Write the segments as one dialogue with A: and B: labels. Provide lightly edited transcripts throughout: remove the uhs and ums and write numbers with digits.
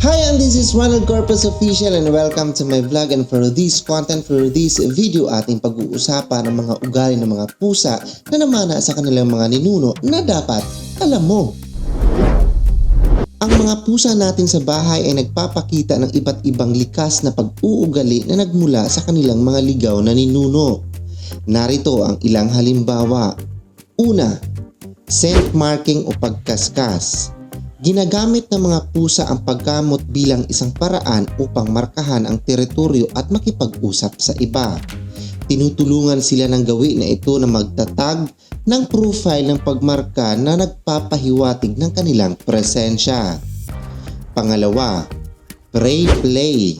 A: Hi, and this is Ronald Corpus Official and welcome to my vlog. And for this content, for this video, ating pag-uusapan ang mga ugali ng mga pusa na namana sa kanilang mga ninuno na dapat alam mo. Ang mga pusa natin sa bahay ay nagpapakita ng iba't ibang likas na pag-uugali na nagmula sa kanilang mga ligaw na ninuno. Narito ang ilang halimbawa. Una, scent marking o pagkaskas. Ginagamit ng mga pusa ang paggamot bilang isang paraan upang markahan ang teritoryo at makipag-usap sa iba. Tinutulungan sila ng gawin na ito na magtatag ng profile ng pagmarka na nagpapahiwatig ng kanilang presensya. Pangalawa, prey play.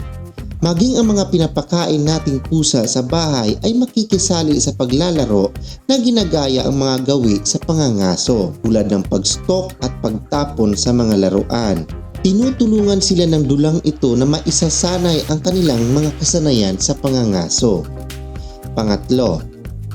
A: Maging ang mga pinapakain nating pusa sa bahay ay makikisali sa paglalaro na ginagaya ang mga gawi sa pangangaso tulad ng pag-stalk at pagtapon sa mga laruan. Tinutulungan sila ng dulang ito na maisasanay ang kanilang mga kasanayan sa pangangaso. Pangatlo,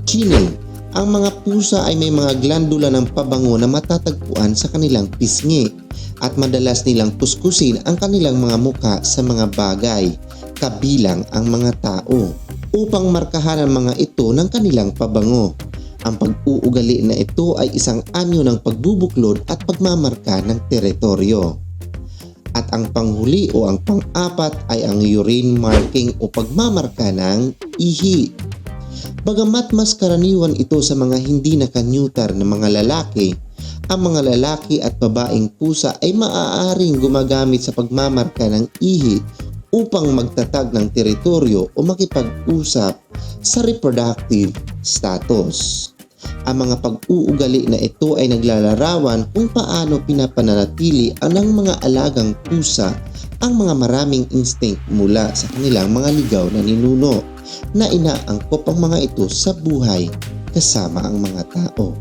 A: chilling. Ang mga pusa ay may mga glandula ng pabango na matatagpuan sa kanilang pisngi at madalas nilang kuskusin ang kanilang mga muka sa mga bagay, kabilang ang mga tao, upang markahan ang mga ito ng kanilang pabango. Ang pag-uugali na ito ay isang anyo ng pagbubuklod at pagmamarka ng teritoryo. At ang panghuli o ang pang-apat ay ang urine marking o pagmamarka ng ihi. Bagamat mas karaniwan ito sa mga hindi nakanyutar na mga lalaki, ang mga lalaki at babaeng pusa ay maaaring gumagamit sa pagmamarka ng ihi upang magtatag ng teritoryo o makipag-usap sa reproductive status. Ang mga pag-uugali na ito ay naglalarawan kung paano pinapananatili ng mga alagang pusa ang mga maraming instinct mula sa kanilang mga ligaw na ninuno na inaangkop ang mga ito sa buhay kasama ang mga tao.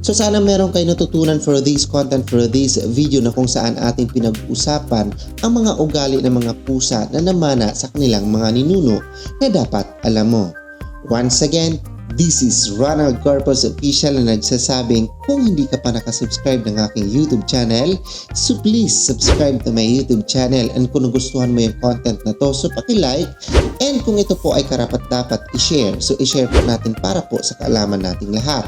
A: So sana meron kayo natutunan for this content, for this video na kung saan ating pinag-usapan ang mga ugali ng mga pusa na namana sa kanilang mga ninuno na dapat alam mo. Once again, this is Ronald Corpus Official na nagsasabing kung hindi ka pa nakasubscribe ng aking YouTube channel, so please subscribe to my YouTube channel, and kung nagustuhan mo yung content na to, so paki-like, and kung ito po ay karapat-dapat i-share, so i-share po natin para po sa kaalaman nating lahat.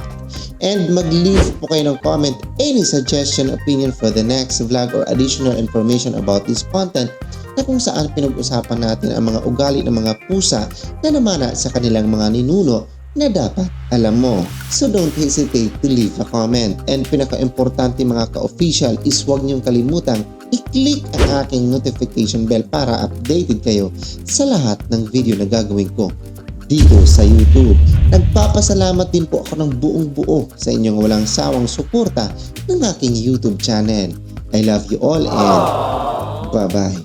A: And mag-leave po kayo ng comment, any suggestion, opinion for the next vlog or additional information about this content na kung saan pinag-usapan natin ang mga ugali ng mga pusa na namana sa kanilang mga ninuno na dapat alam mo. So don't hesitate to leave a comment. And pinaka-importante mga ka-official is huwag niyong kalimutang i-click ang aking notification bell para updated kayo sa lahat ng video na gagawin ko dito sa YouTube. Nagpapasalamat din po ako ng buong buo sa inyong walang sawang suporta ng aking YouTube channel. I love you all and bye-bye.